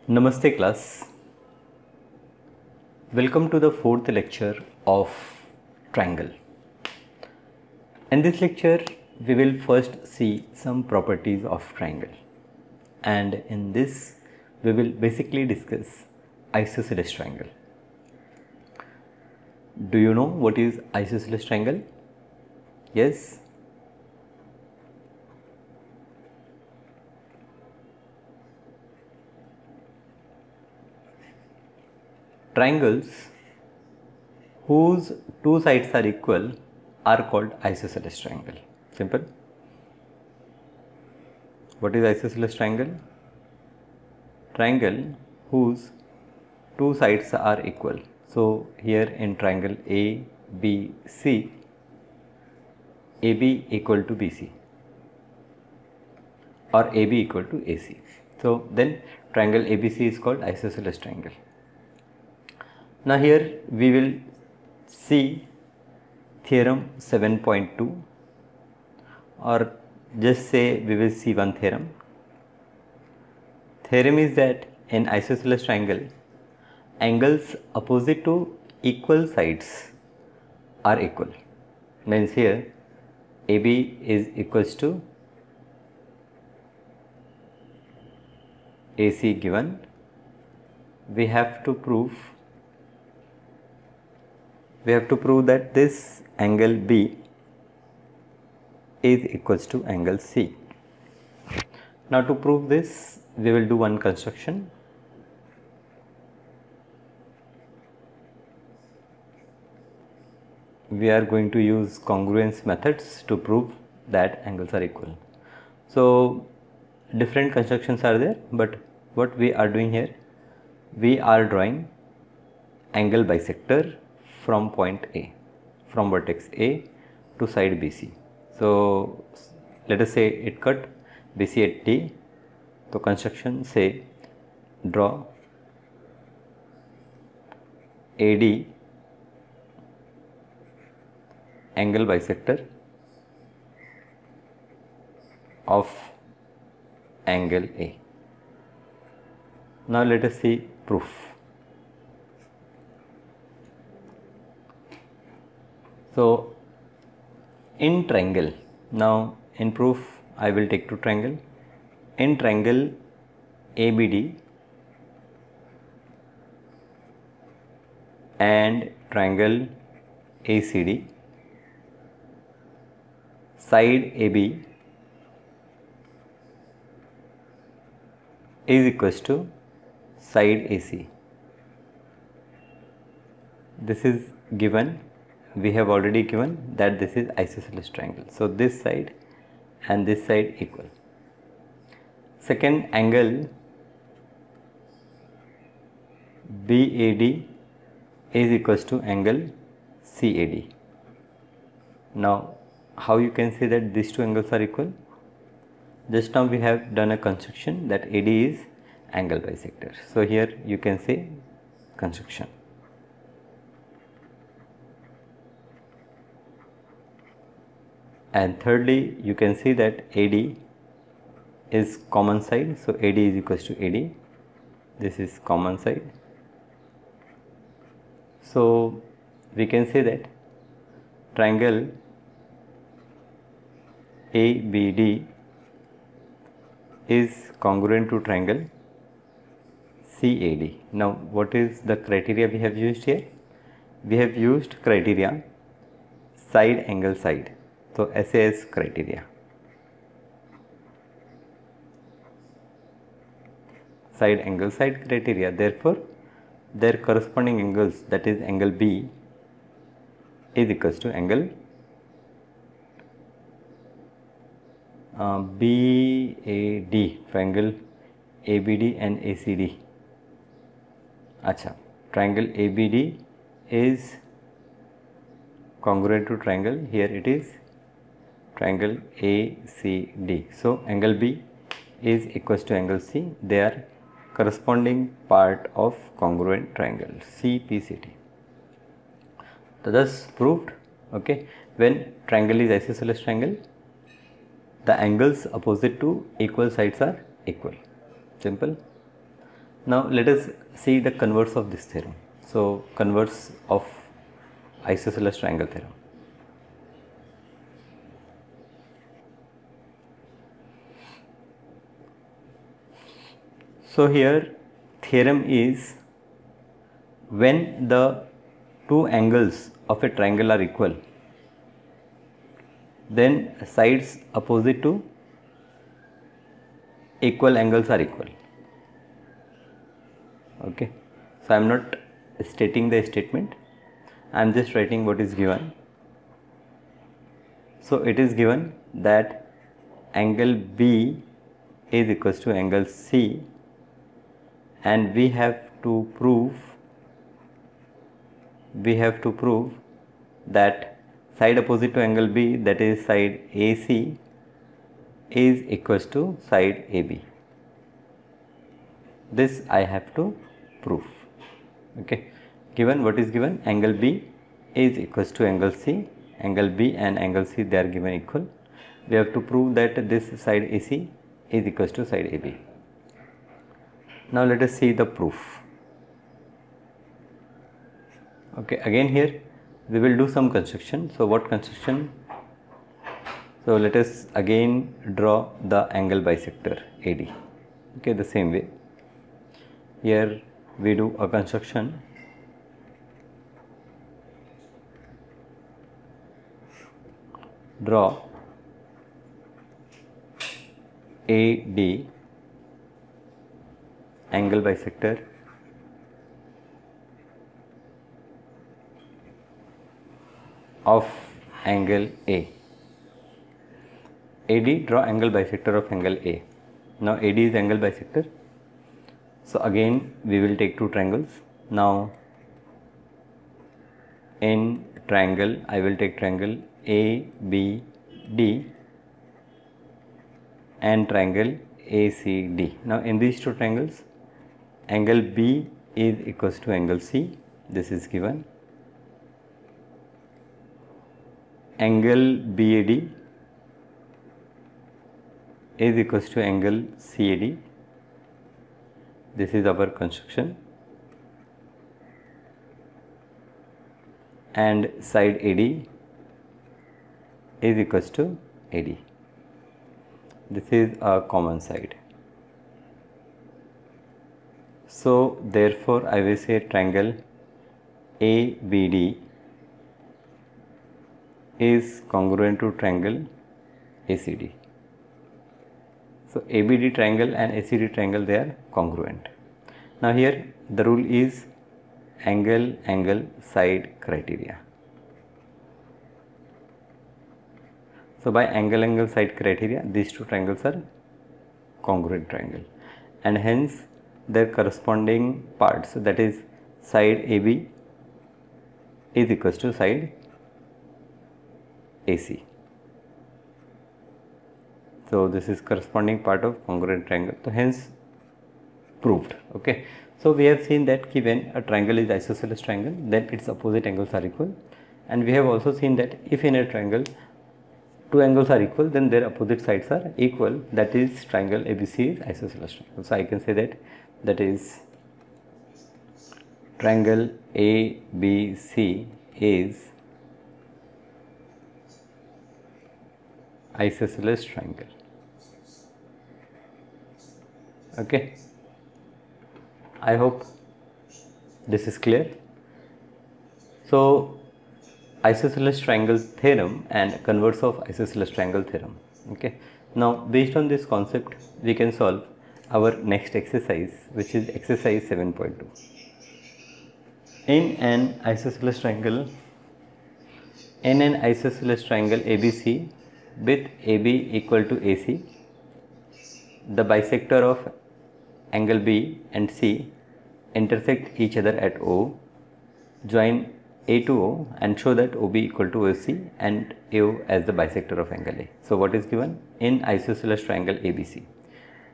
Namaste class. Welcome to the fourth lecture of triangle. In this lecture, we will first see some properties of triangle, and in this, we will basically discuss isosceles triangle. Do you know what is isosceles triangle? Yes? Triangles whose two sides are equal are called isosceles triangle. Simple. What is isosceles triangle? Triangle whose two sides are equal. So here in triangle ABC, AB equal to BC or AB equal to AC. So then triangle ABC is called isosceles triangle. Now here we will see theorem 7.2, or just say we will see one theorem. Theorem is that in isosceles triangle, angles opposite to equal sides are equal. Means here AB is equals to AC given. We have to prove that this angle B is equals to angle C. Now to prove this, we will do one construction. We are going to use congruence methods to prove that angles are equal. So different constructions are there, but what we are doing here, we are drawing angle bisector from point A, from vertex A to side BC. So let us say it cut BC at D. So construction say draw AD angle bisector of angle A. Now let us see proof. So in triangle, now in proof I will take two triangle. In triangle ABD and triangle ACD, side AB is equals to side AC. This is given. We have already given that this is isosceles triangle. So this side and this side equal. Second angle BAD is equals to angle CAD. Now how you can say that these two angles are equal? Just now we have done a construction that AD is angle bisector. So here you can say construction. And thirdly, you can see that AD is common side. So AD is equals to AD. This is common side. So we can say that triangle ABD is congruent to triangle CAD. Now what is the criteria we have used here? We have used criteria side angle side. So SAS criteria. Side angle side criteria. Therefore, their corresponding angles, that is angle B, is equals to angle BAD, triangle ABD and ACD. Acha, triangle ABD is congruent to triangle. Here it is triangle ACD. So angle B is equals to angle C. They are corresponding part of congruent triangle CPCT. So thus proved, okay, when triangle is isosceles triangle, the angles opposite to equal sides are equal. Simple. Now let us see the converse of this theorem. So converse of isosceles triangle theorem. So here theorem is, when the two angles of a triangle are equal, then sides opposite to equal angles are equal. Okay, so I am not stating the statement, I am just writing what is given. So it is given that angle B is equals to angle C, and we have to prove that side opposite to angle B, that is side AC, is equals to side AB. This I have to prove. Okay, given what is given, angle B is equals to angle C, angle B and angle C, they are given equal. We have to prove that this side AC is equals to side AB. Now let us see the proof. Okay, again here we will do some construction. So what construction? So let us again draw the angle bisector AD. Okay, the same way. Here we do a construction. Draw AD, angle bisector of angle A. AD, draw angle bisector of angle A. Now AD is angle bisector. So again we will take two triangles. Now in triangle I will take triangle ABD and triangle ACD. Now in these two triangles, angle B is equals to angle C, this is given. Angle BAD is equals to angle CAD, this is our construction. And side AD is equals to AD. This is a common side. So therefore I will say triangle ABD is congruent to triangle ACD. So ABD triangle and ACD triangle, they are congruent. Now here the rule is angle angle side criteria. So by angle angle side criteria, these two triangles are congruent triangle, and hence their corresponding parts, that is side AB is equals to side AC. So this is corresponding part of congruent triangle. So hence proved. Okay. So we have seen that when a triangle is isosceles triangle, then its opposite angles are equal, and we have also seen that if in a triangle two angles are equal, then their opposite sides are equal, that is triangle ABC is isosceles triangle. So I can say that is triangle ABC is isosceles triangle. Okay, I hope this is clear. So isosceles triangle theorem and converse of isosceles triangle theorem. Okay, now based on this concept we can solve our next exercise, which is exercise 7.2. In an isosceles triangle ABC with AB equal to AC, the bisector of angle B and C intersect each other at O. Join A to O and show that OB equal to OC and AO as the bisector of angle A. So what is given in isosceles triangle ABC?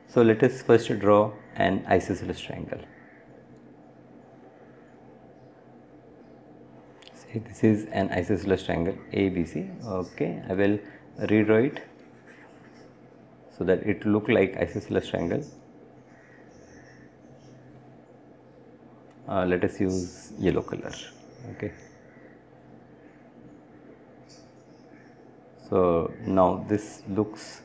So let us first draw an isosceles triangle. Say this is an isosceles triangle ABC. Okay, I will redraw it so that it look like isosceles triangle. let us use yellow color. Okay, so now this looks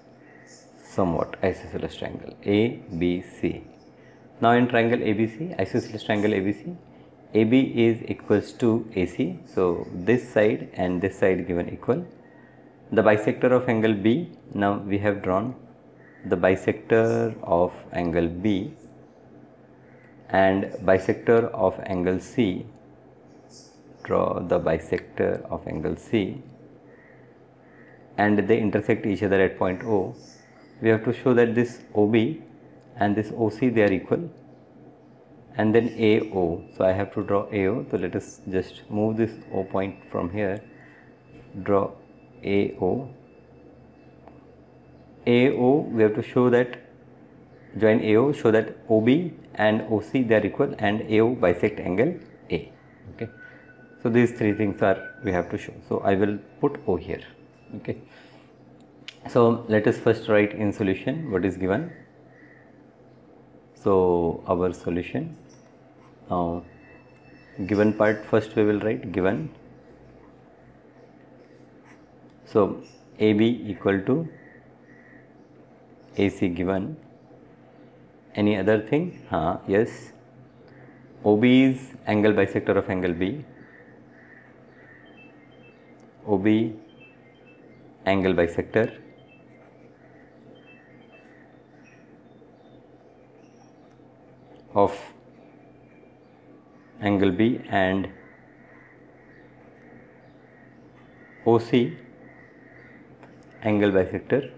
somewhat isosceles triangle ABC. Now in triangle ABC, isosceles triangle ABC, AB is equals to AC, so this side and this side given equal. The bisector of angle B, now we have drawn the bisector of angle B and bisector of angle C. Draw the bisector of angle C and they intersect each other at point O. We have to show that this OB and this OC, they are equal, and then AO. So I have to draw AO. So let us just move this O point from here, draw AO. AO, we have to show that, join AO, show that OB and OC, they are equal, and AO bisect angle A. Okay, so these three things are we have to show. So I will put O here. Okay, so let us first write in solution what is given. So our solution, now given part, first we will write given. So AB equal to AC given. Any other thing? Yes. OB is angle bisector of angle B. OB angle bisector of angle B, and OC angle bisector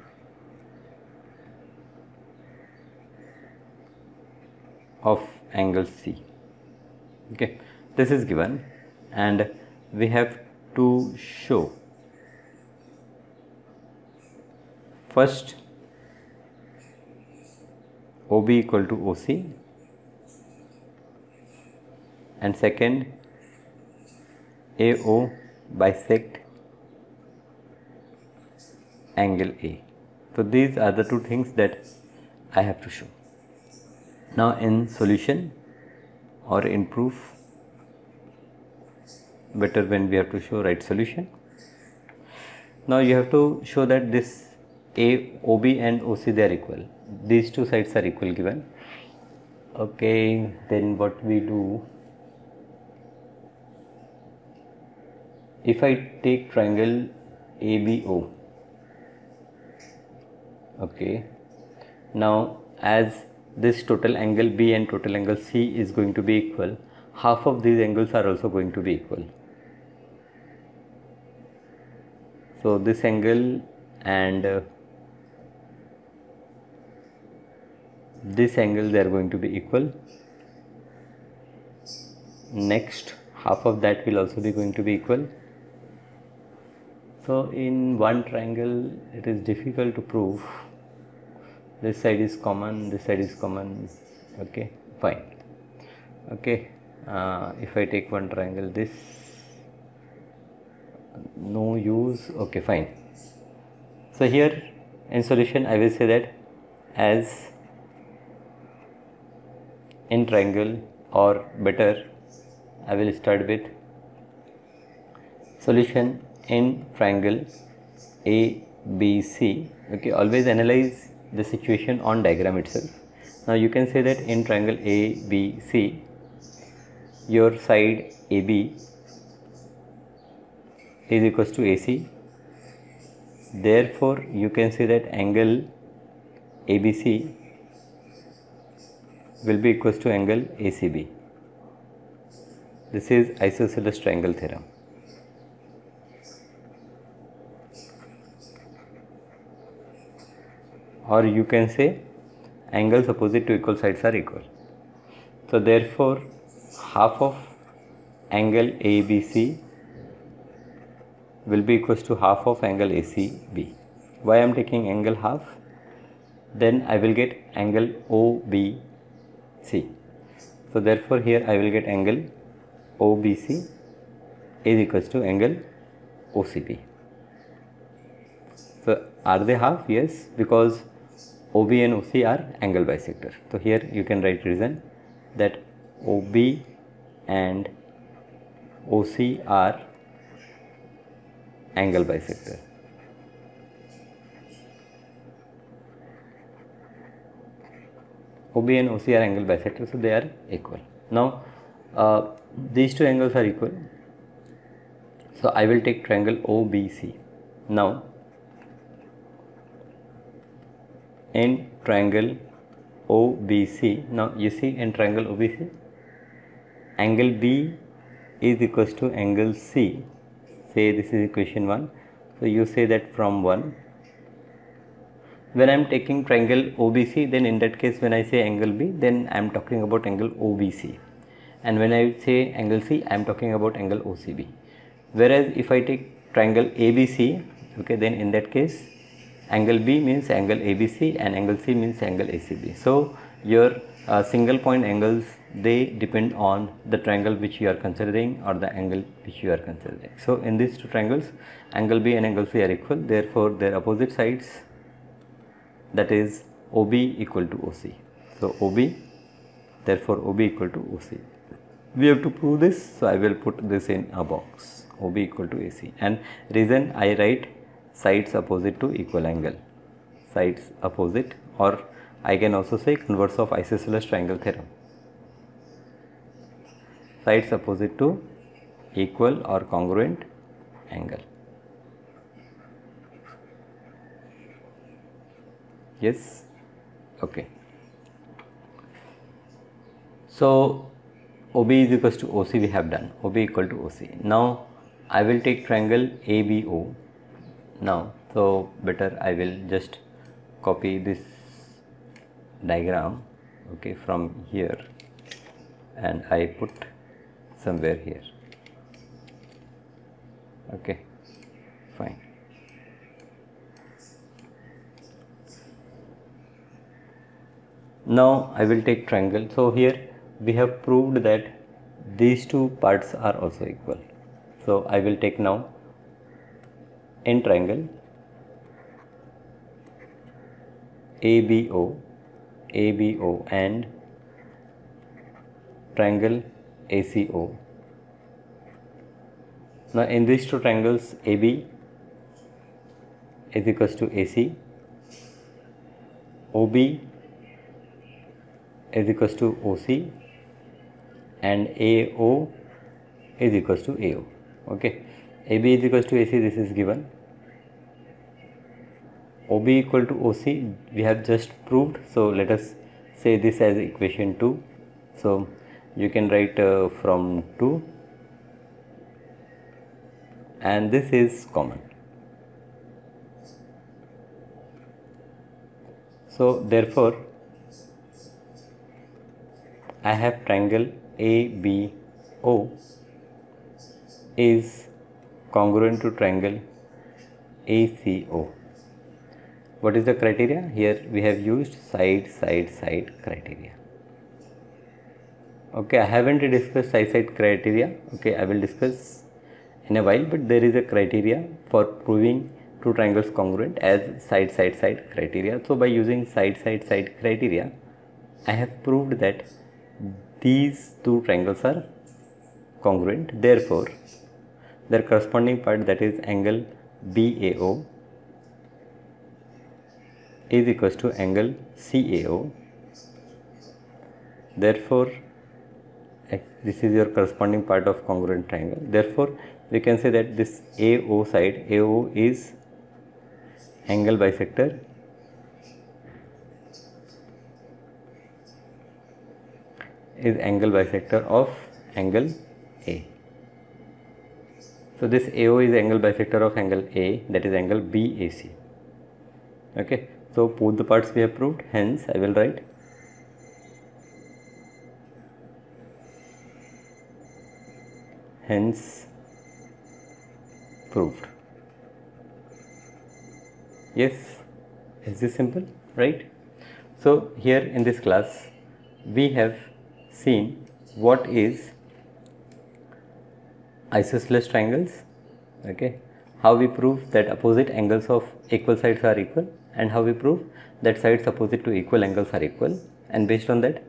of angle C. Okay, this is given, and we have to show first OB equal to OC, and second AO bisect angle A. So these are the two things that I have to show. Now in solution or in proof, better when we have to show right solution. Now you have to show that this OB and OC, they are equal. These two sides are equal given. Okay, then what we do, if I take triangle ABO, okay, now as this total angle B and total angle C is going to be equal, half of these angles are also going to be equal. So this angle and this angle, they are going to be equal. Next, half of that will also be going to be equal. So in one triangle it is difficult to prove. This side is common, this side is common. Okay, fine. Okay, if I take one triangle, this, no use. Okay, fine. So here in solution I will say that as in triangle, or better I will start with solution in triangle ABC. Okay, always analyze the situation on diagram itself. Now you can say that in triangle ABC, your side AB is equals to AC. Therefore you can say that angle ABC will be equals to angle ACB. This is isosceles triangle theorem. Or you can say angles opposite to equal sides are equal. So therefore half of angle ABC will be equals to half of angle ACB. Why I am taking angle half? Then I will get angle OBC. So therefore here I will get angle OBC is equals to angle OCB. So are they half? Yes, because OB and OC are angle bisector. So here you can write reason that OB and OC are angle bisector. OB and OC are angle bisector, so they are equal. Now these two angles are equal, so I will take triangle OBC. Now in triangle OBC, now you see in triangle OBC, angle B is equals to angle C. Say this is equation 1. So you say that from 1. When I am taking triangle OBC, then in that case when I say angle B, then I am talking about angle OBC. And when I say angle C, I am talking about angle OCB. Whereas if I take triangle ABC, okay, then in that case angle B means angle ABC and angle C means angle ACB. So your single point angles, they depend on the triangle which you are considering or the angle which you are considering. So in these two triangles, angle B and angle C are equal, therefore their opposite sides, that is OB equal to OC. So OB, therefore OB equal to OC. We have to prove this, so I will put this in a box, OB equal to AC. And reason I write sides opposite to equal angle, sides opposite, or I can also say converse of isosceles triangle theorem, sides opposite to equal or congruent angle. Yes, okay. So OB is equals to OC, we have done, OB equal to OC. Now I will take triangle ABO now. So better I will just copy this diagram, okay, from here and I put somewhere here. Okay, fine. Now I will take triangle. So here we have proved that these two parts are also equal. So I will take now in triangle ABO and triangle ACO. Now in these two triangles, AB is equals to AC, OB is equals to OC and AO is equals to AO. Okay, AB is equals to AC, this is given. OB equal to OC, we have just proved, so let us say this as equation 2. So you can write from 2 and this is common. So therefore I have triangle ABO is congruent to triangle ACO. What is the criteria? Here we have used side criteria. Okay, I haven't discussed side criteria. Okay, I will discuss in a while, but there is a criteria for proving two triangles congruent as side criteria. So by using side criteria, I have proved that these two triangles are congruent. Therefore, their corresponding part, that is angle BAO, is equals to angle CAO. Therefore, this is your corresponding part of congruent triangle. Therefore, we can say that this AO side, AO is angle bisector of angle A. So this AO is angle bisector of angle A, that is angle BAC. Okay, so both the parts we have proved, hence I will write hence proved. Yes, is this simple, right? So here in this class we have seen what is isosceles triangles, okay, how we prove that opposite angles of equal sides are equal, and how we prove that sides opposite to equal angles are equal, and based on that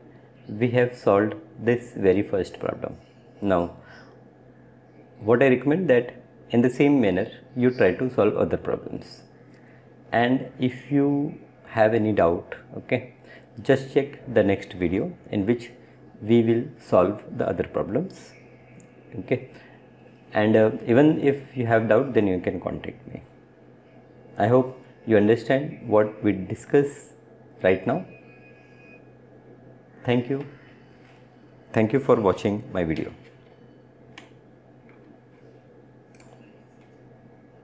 we have solved this very first problem. Now, what I recommend that in the same manner you try to solve other problems, and if you have any doubt, okay, just check the next video in which we will solve the other problems, okay. And even if you have doubt, then you can contact me. I hope you understand what we discuss right now. Thank you for watching my video.